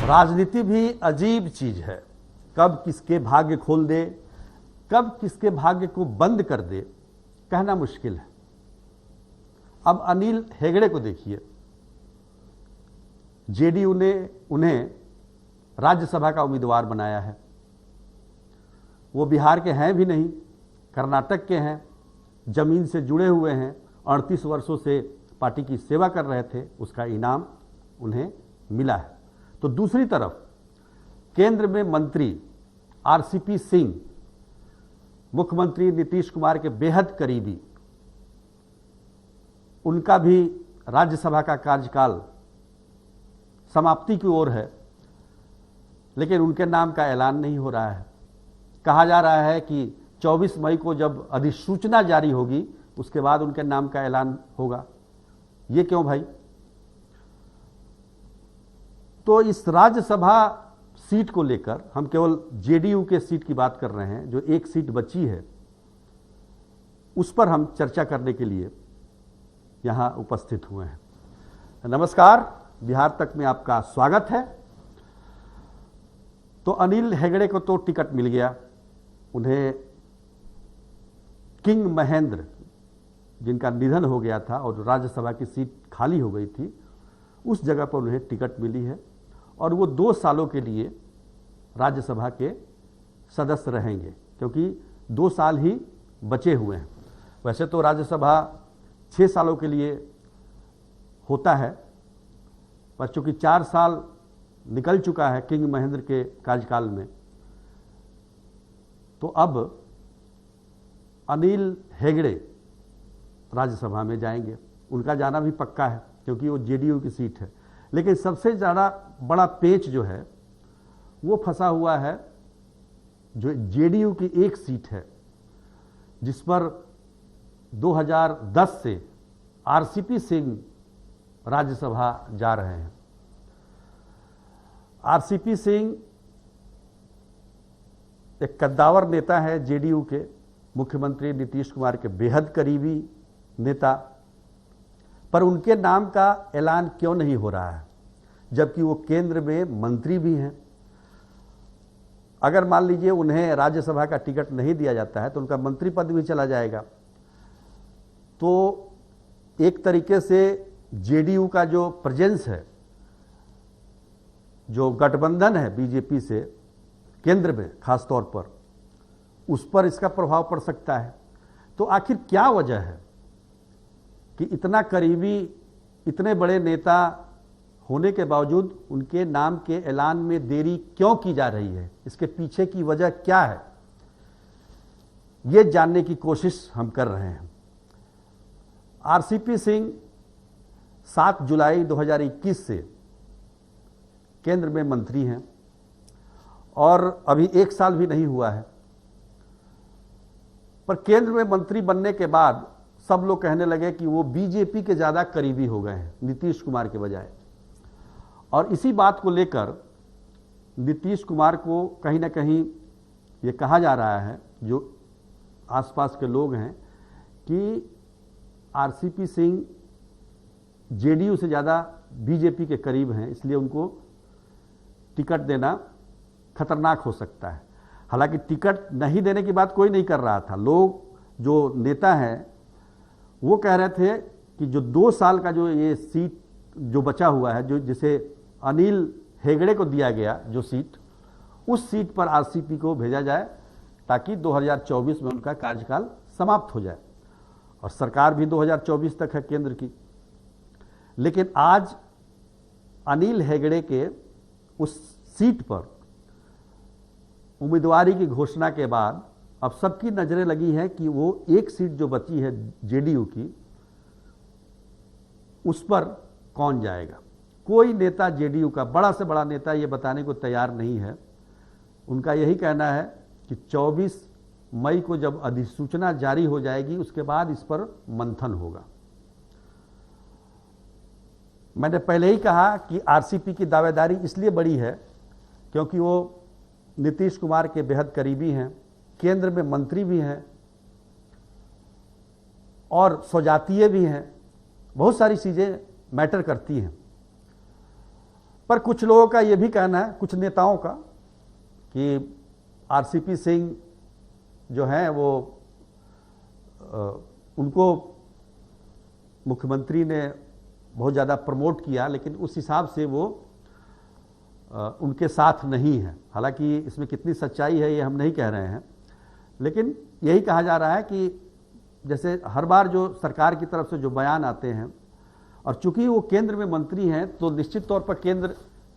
राजनीति भी अजीब चीज है, कब किसके भाग्य खोल दे, कब किसके भाग्य को बंद कर दे, कहना मुश्किल है। अब अनिल हेगड़े को देखिए, जेडीयू ने उन्हें राज्यसभा का उम्मीदवार बनाया है। वो बिहार के हैं भी नहीं, कर्नाटक के हैं, जमीन से जुड़े हुए हैं, 38 वर्षों से पार्टी की सेवा कर रहे थे, उसका इनाम उन्हें मिला है। तो दूसरी तरफ केंद्र में मंत्री आरसीपी सिंह, मुख्यमंत्री नीतीश कुमार के बेहद करीबी, उनका भी राज्यसभा का कार्यकाल समाप्ति की ओर है, लेकिन उनके नाम का ऐलान नहीं हो रहा है। कहा जा रहा है कि 24 मई को जब अधिसूचना जारी होगी उसके बाद उनके नाम का ऐलान होगा। ये क्यों भाई? तो इस राज्यसभा सीट को लेकर हम केवल जेडीयू के सीट की बात कर रहे हैं, जो एक सीट बची है, उस पर हम चर्चा करने के लिए यहां उपस्थित हुए हैं। नमस्कार, बिहार तक में आपका स्वागत है। तो अनिल हेगड़े को तो टिकट मिल गया, उन्हें किंग महेंद्र, जिनका निधन हो गया था और राज्यसभा की सीट खाली हो गई थी, उस जगह पर उन्हें टिकट मिली है और वो 2 सालों के लिए राज्यसभा के सदस्य रहेंगे, क्योंकि 2 साल ही बचे हुए हैं। वैसे तो राज्यसभा 6 सालों के लिए होता है, पर चूंकि 4 साल निकल चुका है किंग महेंद्र के कार्यकाल में, तो अब अनिल हेगड़े राज्यसभा में जाएंगे। उनका जाना भी पक्का है क्योंकि वो जेडीयू की सीट है। लेकिन सबसे ज़्यादा बड़ा पेच जो है वो फंसा हुआ है, जो जेडीयू की एक सीट है जिस पर 2010 से आरसीपी सिंह राज्यसभा जा रहे हैं। आरसीपी सिंह एक कद्दावर नेता है जेडीयू के, मुख्यमंत्री नीतीश कुमार के बेहद करीबी नेता, पर उनके नाम का ऐलान क्यों नहीं हो रहा है, जबकि वो केंद्र में मंत्री भी हैं। अगर मान लीजिए उन्हें राज्यसभा का टिकट नहीं दिया जाता है तो उनका मंत्री पद भी चला जाएगा। तो एक तरीके से जेडीयू का जो प्रेजेंस है, जो गठबंधन है बीजेपी से केंद्र में खास तौर पर, उस पर इसका प्रभाव पड़ सकता है। तो आखिर क्या वजह है कि इतना करीबी, इतने बड़े नेता होने के बावजूद उनके नाम के ऐलान में देरी क्यों की जा रही है? इसके पीछे की वजह क्या है, ये जानने की कोशिश हम कर रहे हैं। आरसीपी सिंह 7 जुलाई 2021 से केंद्र में मंत्री हैं और अभी 1 साल भी नहीं हुआ है, पर केंद्र में मंत्री बनने के बाद सब लोग कहने लगे कि वो बीजेपी के ज़्यादा करीबी हो गए हैं नीतीश कुमार के बजाय। और इसी बात को लेकर नीतीश कुमार को कहीं ना कहीं ये कहा जा रहा है, जो आसपास के लोग हैं, कि आरसीपी सिंह जेडीयू से ज़्यादा बीजेपी के करीब हैं, इसलिए उनको टिकट देना खतरनाक हो सकता है। हालांकि टिकट नहीं देने की बात कोई नहीं कर रहा था। लोग, जो नेता हैं, वो कह रहे थे कि जो 2 साल का जो ये सीट जो बचा हुआ है, जो जिसे अनिल हेगड़े को दिया गया जो सीट, उस सीट पर आरसीपी को भेजा जाए ताकि 2024 में उनका कार्यकाल समाप्त हो जाए। और सरकार भी 2024 तक है केंद्र की। लेकिन आज अनिल हेगड़े के उस सीट पर उम्मीदवारी की घोषणा के बाद अब सबकी नजरें लगी हैं कि वो एक सीट जो बची है जेडीयू की, उस पर कौन जाएगा। कोई नेता जेडीयू का, बड़ा से बड़ा नेता, ये बताने को तैयार नहीं है। उनका यही कहना है कि 24 मई को जब अधिसूचना जारी हो जाएगी उसके बाद इस पर मंथन होगा। मैंने पहले ही कहा कि आरसीपी की दावेदारी इसलिए बड़ी है क्योंकि वो नीतीश कुमार के बेहद करीबी हैं, केंद्र में मंत्री भी हैं और स्वजातीय भी हैं। बहुत सारी चीज़ें मैटर करती हैं। पर कुछ लोगों का यह भी कहना है, कुछ नेताओं का, कि आरसीपी सिंह जो हैं वो उनको मुख्यमंत्री ने बहुत ज़्यादा प्रमोट किया, लेकिन उस हिसाब से वो उनके साथ नहीं है। हालांकि इसमें कितनी सच्चाई है ये हम नहीं कह रहे हैं, लेकिन यही कहा जा रहा है कि जैसे हर बार जो सरकार की तरफ से जो बयान आते हैं, और चूंकि वो केंद्र में मंत्री हैं तो निश्चित तौर पर केंद्र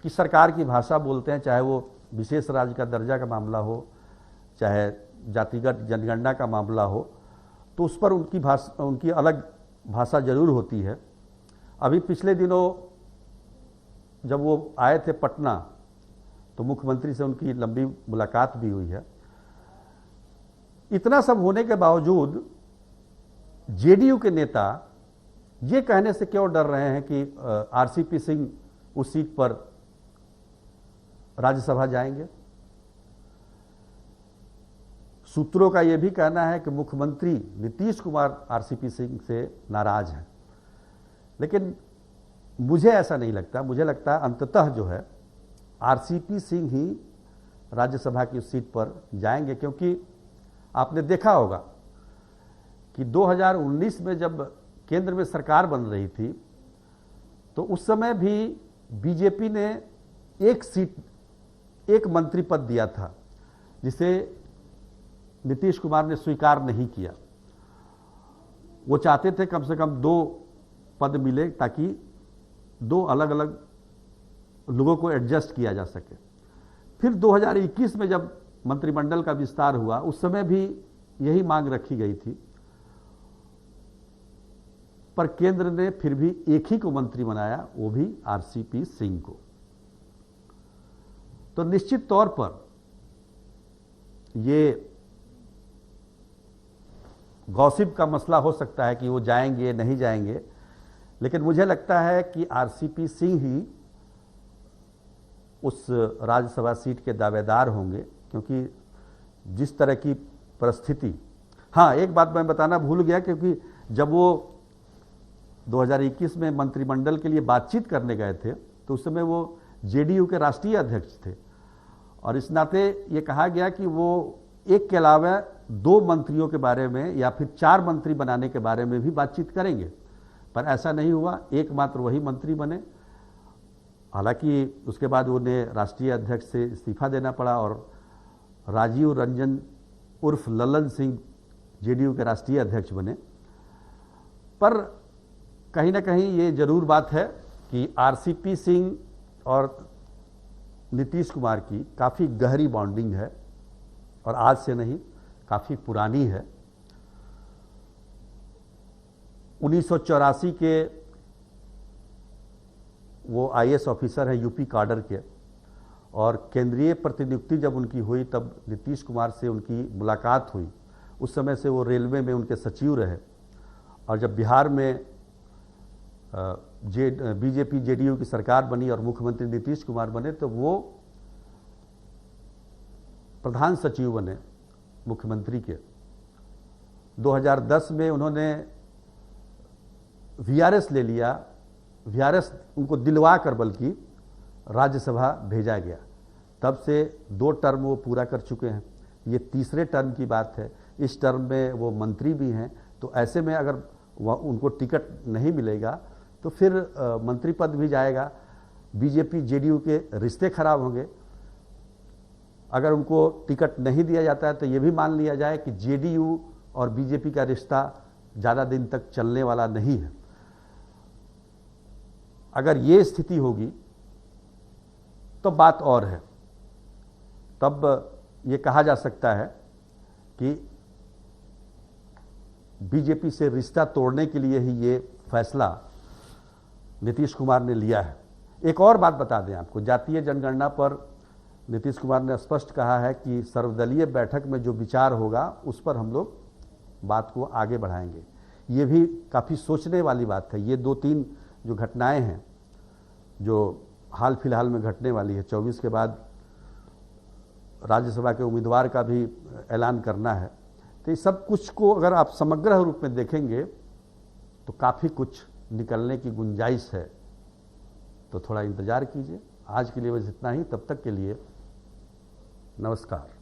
की सरकार की भाषा बोलते हैं, चाहे वो विशेष राज्य का दर्जा का मामला हो, चाहे जातिगत जनगणना का मामला हो, तो उस पर उनकी अलग भाषा जरूर होती है। अभी पिछले दिनों जब वो आए थे पटना तो मुख्यमंत्री से उनकी लंबी मुलाकात भी हुई है। इतना सब होने के बावजूद जेडीयू के नेता ये कहने से क्यों डर रहे हैं कि आरसीपी सिंह उस सीट पर राज्यसभा जाएंगे? सूत्रों का यह भी कहना है कि मुख्यमंत्री नीतीश कुमार आरसीपी सिंह से नाराज हैं, लेकिन मुझे ऐसा नहीं लगता। मुझे लगता है अंततः जो है आरसीपी सिंह ही राज्यसभा की उस सीट पर जाएंगे, क्योंकि आपने देखा होगा कि 2019 में जब केंद्र में सरकार बन रही थी तो उस समय भी बीजेपी ने एक सीट, एक मंत्री पद दिया था, जिसे नीतीश कुमार ने स्वीकार नहीं किया। वो चाहते थे कम से कम 2 पद मिले ताकि 2 अलग अलग लोगों को एडजस्ट किया जा सके। फिर 2021 में जब मंत्रिमंडल का विस्तार हुआ उस समय भी यही मांग रखी गई थी, पर केंद्र ने फिर भी एक ही को मंत्री बनाया, वो भी आरसीपी सिंह को। तो निश्चित तौर पर ये गॉसिप का मसला हो सकता है कि वो जाएंगे नहीं जाएंगे, लेकिन मुझे लगता है कि आरसीपी सिंह ही उस राज्यसभा सीट के दावेदार होंगे, क्योंकि जिस तरह की परिस्थिति। हाँ, एक बात मैं बताना भूल गया, क्योंकि जब वो 2021 में मंत्रिमंडल के लिए बातचीत करने गए थे तो उस समय वो जेडीयू के राष्ट्रीय अध्यक्ष थे, और इस नाते ये कहा गया कि वो एक के अलावा 2 मंत्रियों के बारे में या फिर 4 मंत्री बनाने के बारे में भी बातचीत करेंगे, पर ऐसा नहीं हुआ। एकमात्र वही मंत्री बने। हालांकि उसके बाद उन्हें राष्ट्रीय अध्यक्ष से इस्तीफा देना पड़ा और राजीव रंजन उर्फ ललन सिंह जेडीयू के राष्ट्रीय अध्यक्ष बने। पर कहीं ना कहीं ये जरूर बात है कि आरसीपी सिंह और नीतीश कुमार की काफ़ी गहरी बॉन्डिंग है, और आज से नहीं, काफ़ी पुरानी है। 1984 के वो आईएएस ऑफिसर हैं यूपी काडर के, और केंद्रीय प्रतिनियुक्ति जब उनकी हुई तब नीतीश कुमार से उनकी मुलाकात हुई। उस समय से वो रेलवे में उनके सचिव रहे, और जब बिहार में बीजेपी जेडीयू की सरकार बनी और मुख्यमंत्री नीतीश कुमार बने तो वो प्रधान सचिव बने मुख्यमंत्री के। 2010 में उन्होंने वीआरएस ले लिया, वीआरएस उनको दिलवा कर बल्कि राज्यसभा भेजा गया। तब से 2 टर्म वो पूरा कर चुके हैं, ये तीसरे टर्म की बात है। इस टर्म में वो मंत्री भी हैं, तो ऐसे में अगर उनको टिकट नहीं मिलेगा तो फिर मंत्री पद भी जाएगा। बीजेपी जेडीयू के रिश्ते खराब होंगे। अगर उनको टिकट नहीं दिया जाता है तो ये भी मान लिया जाए कि जेडीयू और बीजेपी का रिश्ता ज़्यादा दिन तक चलने वाला नहीं है। अगर ये स्थिति होगी तो बात और है, तब ये कहा जा सकता है कि बीजेपी से रिश्ता तोड़ने के लिए ही ये फैसला नीतीश कुमार ने लिया है। एक और बात बता दें आपको, जातीय जनगणना पर नीतीश कुमार ने स्पष्ट कहा है कि सर्वदलीय बैठक में जो विचार होगा उस पर हम लोग बात को आगे बढ़ाएंगे। ये भी काफ़ी सोचने वाली बात है। ये 2-3 जो घटनाएं हैं जो हाल फिलहाल में घटने वाली है, 24 के बाद राज्यसभा के उम्मीदवार का भी ऐलान करना है, तो इस सब कुछ को अगर आप समग्र रूप में देखेंगे तो काफ़ी कुछ निकलने की गुंजाइश है। तो थोड़ा इंतज़ार कीजिए, आज के लिए बस इतना ही। तब तक के लिए नमस्कार।